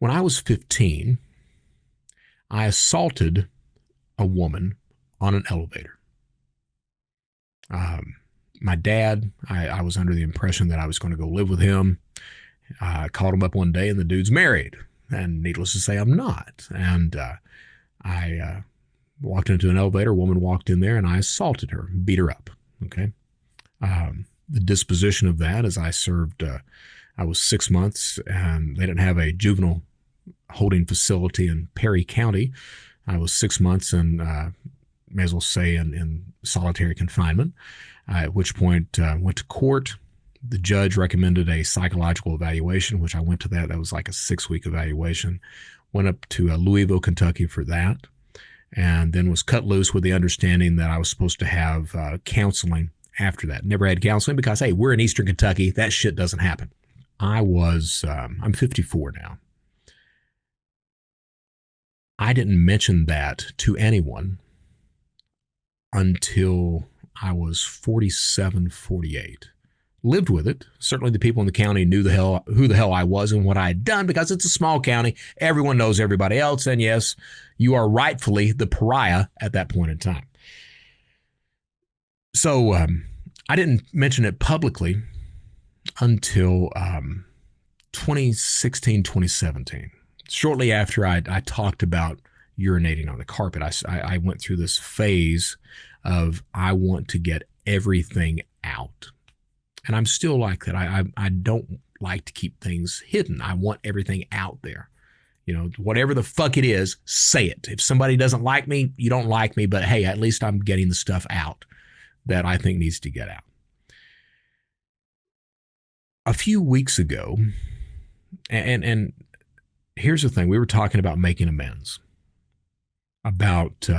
When I was 15, I assaulted a woman on an elevator. My dad, I was under the impression that I was going to go live with him. I called him up one day and the dude's married. And needless to say, I'm not. And I walked into an elevator, a woman walked in there, and I assaulted her, beat her up. Okay. The disposition of that is I served, I was 6 months, and they didn't have a juvenile holding facility in Perry County. I was 6 months and may as well say in solitary confinement, at which point went to court. The judge recommended a psychological evaluation, which I went to that. That was like a 6-week evaluation. Went up to Louisville, Kentucky for that, and then was cut loose with the understanding that I was supposed to have counseling after that. Never had counseling because, hey, we're in Eastern Kentucky. That shit doesn't happen. I'm 54 now. I didn't mention that to anyone until I was 47, 48. Lived with it. Certainly the people in the county knew who the hell I was and what I had done, because it's a small county. Everyone knows everybody else. And yes, you are rightfully the pariah at that point in time. So I didn't mention it publicly until 2016, 2017. Shortly after I talked about urinating on the carpet, I went through this phase of I want to get everything out. And I'm still like that. I don't like to keep things hidden. I want everything out there. You know, whatever the fuck it is, say it. If somebody doesn't like me, you don't like me, but hey, at least I'm getting the stuff out that I think needs to get out. A few weeks ago, and here's the thing, we were talking about making amends, about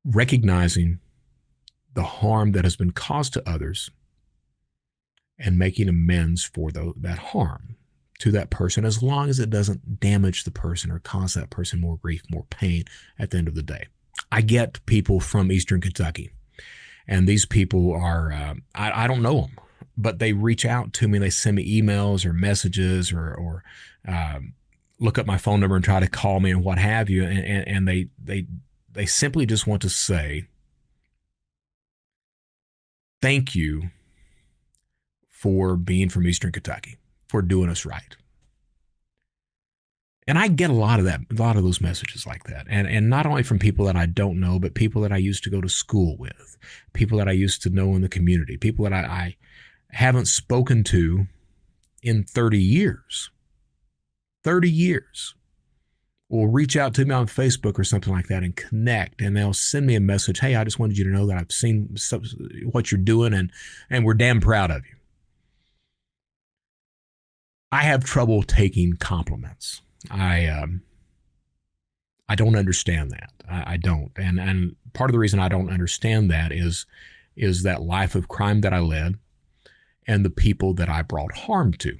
recognizing the harm that has been caused to others and making amends for that harm to that person, as long as it doesn't damage the person or cause that person more grief, more pain at the end of the day. I get people from Eastern Kentucky, and these people are, I don't know them, but they reach out to me, they send me emails or messages or look up my phone number and try to call me and what have you, and they simply just want to say, thank you for being from Eastern Kentucky, for doing us right. And I get a lot of those messages like that. And not only from people that I don't know, but people that I used to go to school with, people that I used to know in the community, people that I haven't spoken to in 30 years. 30 years. Will reach out to me on Facebook or something like that and connect, and they'll send me a message. Hey, I just wanted you to know that I've seen what you're doing, and we're damn proud of you. I have trouble taking compliments. I don't understand that. I don't. And part of the reason I don't understand that is that life of crime that I led and the people that I brought harm to,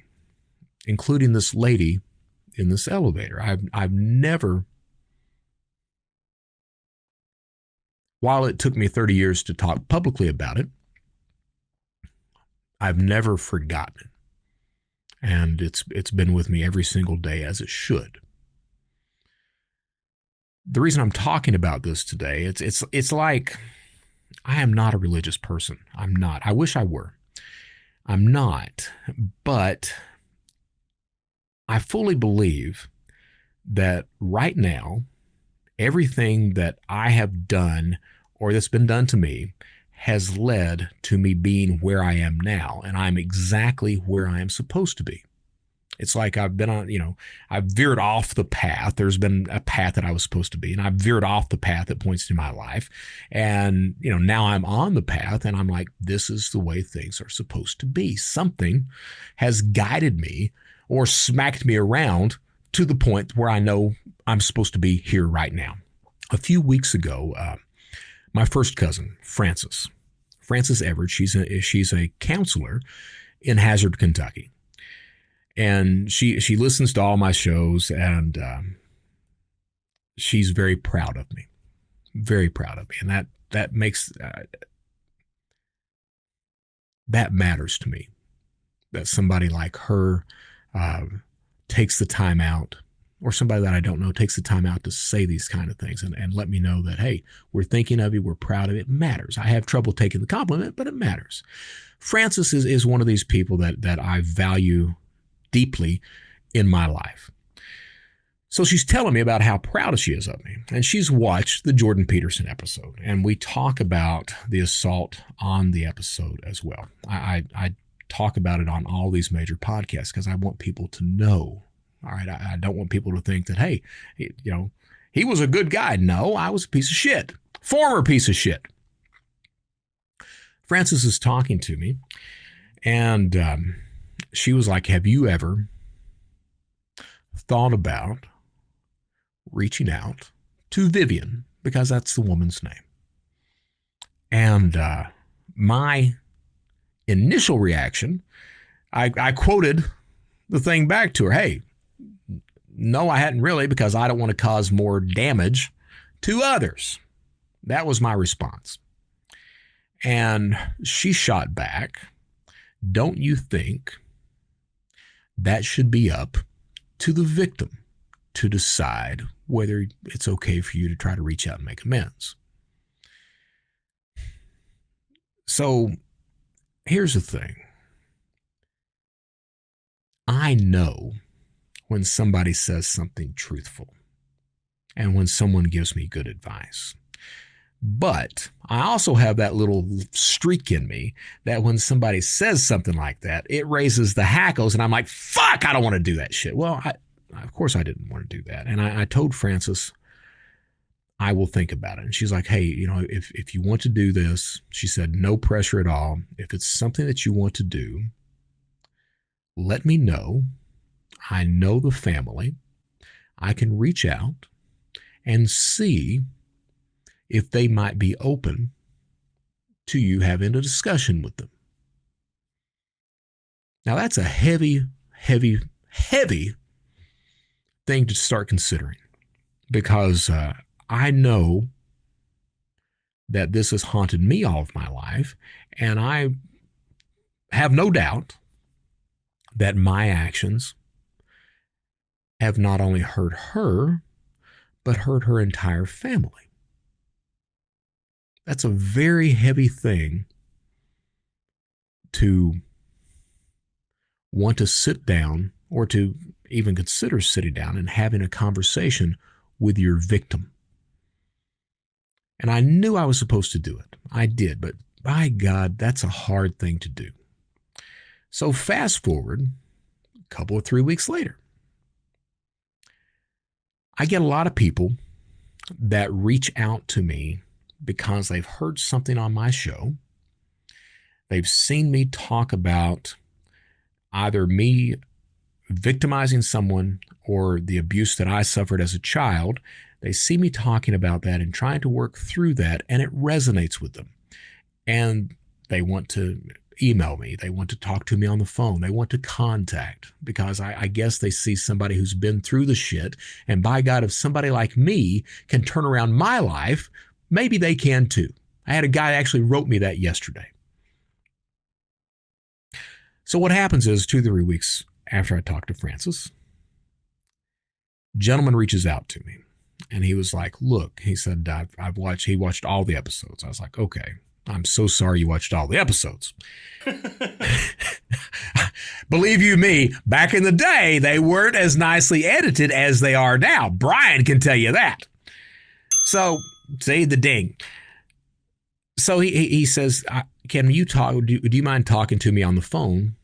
including this lady in this elevator. I've never, while it took me 30 years to talk publicly about it, I've never forgotten it. And it's been with me every single day, as it should. The reason I'm talking about this today, it's like I am not a religious person. I'm not. I wish I were. I'm not. But I fully believe that right now, everything that I have done or that's been done to me has led to me being where I am now, and I'm exactly where I am supposed to be. It's like I've been on, I've veered off the path. There's been a path that I was supposed to be, and I've veered off the path that points to my life. And, now I'm on the path, and I'm like, this is the way things are supposed to be. Something has guided me or smacked me around to the point where I know I'm supposed to be here right now. A few weeks ago, my first cousin, Frances Everett, she's a counselor in Hazard, Kentucky. And she listens to all my shows, and she's very proud of me. Very proud of me. And that makes, that matters to me. That somebody like her takes the time out, or somebody that I don't know takes the time out to say these kind of things and let me know that, hey, we're thinking of you, we're proud of it. It matters. I have trouble taking the compliment, but it matters. Frances is one of these people that I value deeply in my life. So she's telling me about how proud she is of me. And she's watched the Jordan Peterson episode. And we talk about the assault on the episode as well. I talk about it on all these major podcasts because I want people to know. All right, I don't want people to think that, hey, he was a good guy. No, I was a piece of shit. Former piece of shit. Frances is talking to me, and she was like, have you ever thought about reaching out to Vivian? Because that's the woman's name. And my initial reaction, I quoted the thing back to her. Hey, no, I hadn't really, because I don't want to cause more damage to others. That was my response. And she shot back, don't you think that should be up to the victim to decide whether it's okay for you to try to reach out and make amends? So here's the thing. I know when somebody says something truthful and when someone gives me good advice. But I also have that little streak in me that when somebody says something like that, it raises the hackles and I'm like, fuck, I don't want to do that shit. Well, of course I didn't want to do that. And I told Frances, I will think about it. And she's like, hey, if you want to do this, she said, no pressure at all. If it's something that you want to do, let me know. I know the family. I can reach out and see if they might be open to you having a discussion with them. Now, that's a heavy, heavy, heavy thing to start considering, because I know that this has haunted me all of my life, and I have no doubt that my actions have not only hurt her, but hurt her entire family. That's a very heavy thing to want to sit down, or to even consider sitting down and having a conversation with your victim. And I knew I was supposed to do it. I did, but by God, that's a hard thing to do. So fast forward a couple of 3 weeks later, I get a lot of people that reach out to me because they've heard something on my show. They've seen me talk about either me victimizing someone or the abuse that I suffered as a child. They see me talking about that and trying to work through that, and it resonates with them. And they want to email me. They want to talk to me on the phone. They want to contact, because I guess they see somebody who's been through the shit. And by God, if somebody like me can turn around my life, maybe they can too. I had a guy actually wrote me that yesterday. So what happens is 2-3 weeks after I talked to Frances, gentleman reaches out to me, and he was like, look, he said, he watched all the episodes. I was like, okay, I'm so sorry you watched all the episodes. Believe you me, back in the day, they weren't as nicely edited as they are now. Brian can tell you that. So, see the ding. So he says, can you talk? Do you mind talking to me on the phone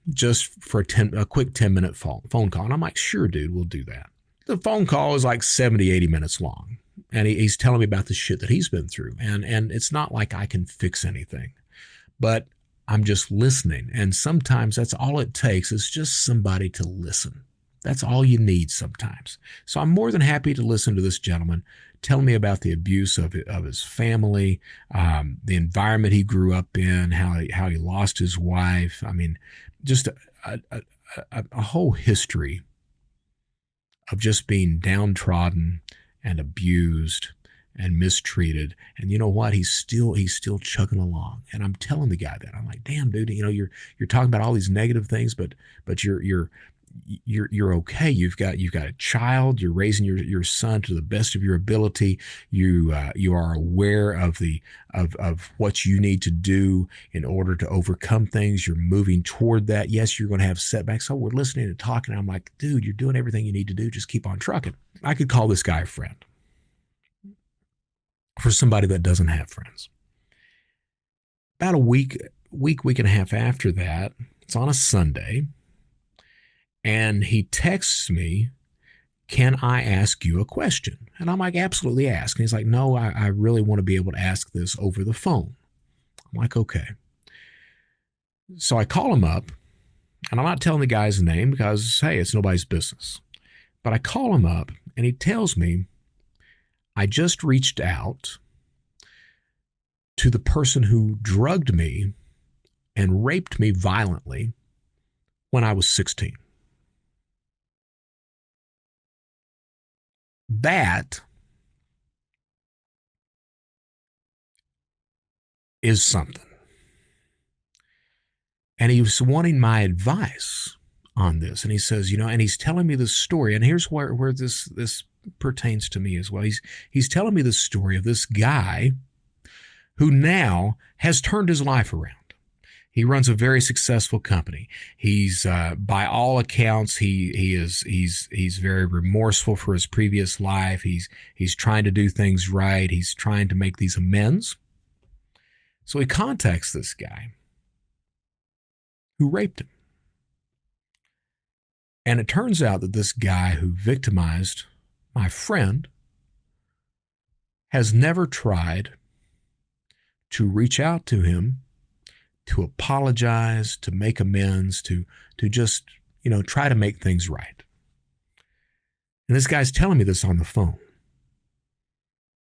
just for a quick 10-minute phone call? And I'm like, sure, dude, we'll do that. The phone call is like 70, 80 minutes long. And he's telling me about the shit that he's been through. And it's not like I can fix anything, but I'm just listening. And sometimes that's all it takes, is just somebody to listen. That's all you need sometimes. So I'm more than happy to listen to this gentleman tell me about the abuse of his family, the environment he grew up in, how he lost his wife. I mean, just a whole history of just being downtrodden and abused and mistreated. And you know what? He's still chugging along. And I'm telling the guy that, I'm like, damn, dude, you're talking about all these negative things, but you're you're okay. You've got a child. You're raising your son to the best of your ability. You are aware of of what you need to do in order to overcome things. You're moving toward that. Yes, you're going to have setbacks. So we're listening and talking. I'm like, dude, you're doing everything you need to do. Just keep on trucking. I could call this guy a friend for somebody that doesn't have friends. About a week and a half after that, it's on a Sunday, and he texts me, "Can I ask you a question?" And I'm like, "Absolutely, ask." And he's like, "No, I really want to be able to ask this over the phone." I'm like, "Okay." So I call him up, and I'm not telling the guy's name because, hey, it's nobody's business. But I call him up, and he tells me, "I just reached out to the person who drugged me and raped me violently when I was 16. That is something. And he was wanting my advice on this. And he says, and he's telling me this story. And here's where this pertains to me as well. He's telling me the story of this guy who now has turned his life around. He runs a very successful company. He's by all accounts, he's very remorseful for his previous life. He's trying to do things right. He's trying to make these amends. So he contacts this guy who raped him. And it turns out that this guy who victimized my friend has never tried to reach out to him, to apologize, to make amends, to just, try to make things right. And this guy's telling me this on the phone.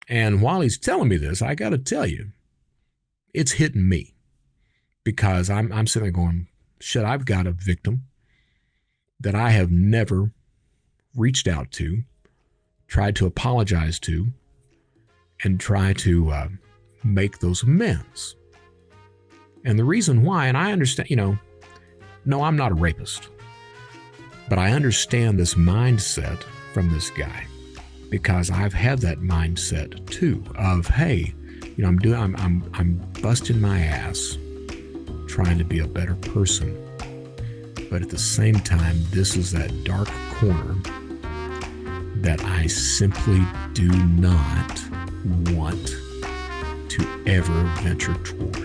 And while he's telling me this, I got to tell you, it's hitting me, because I'm sitting there going, shit, I've got a victim that I have never reached out to, tried to apologize to, and try to make those amends. And the reason why, and I understand, no, I'm not a rapist, but I understand this mindset from this guy, because I've had that mindset too of, hey, I'm busting my ass trying to be a better person. But at the same time, this is that dark corner that I simply do not want to ever venture toward.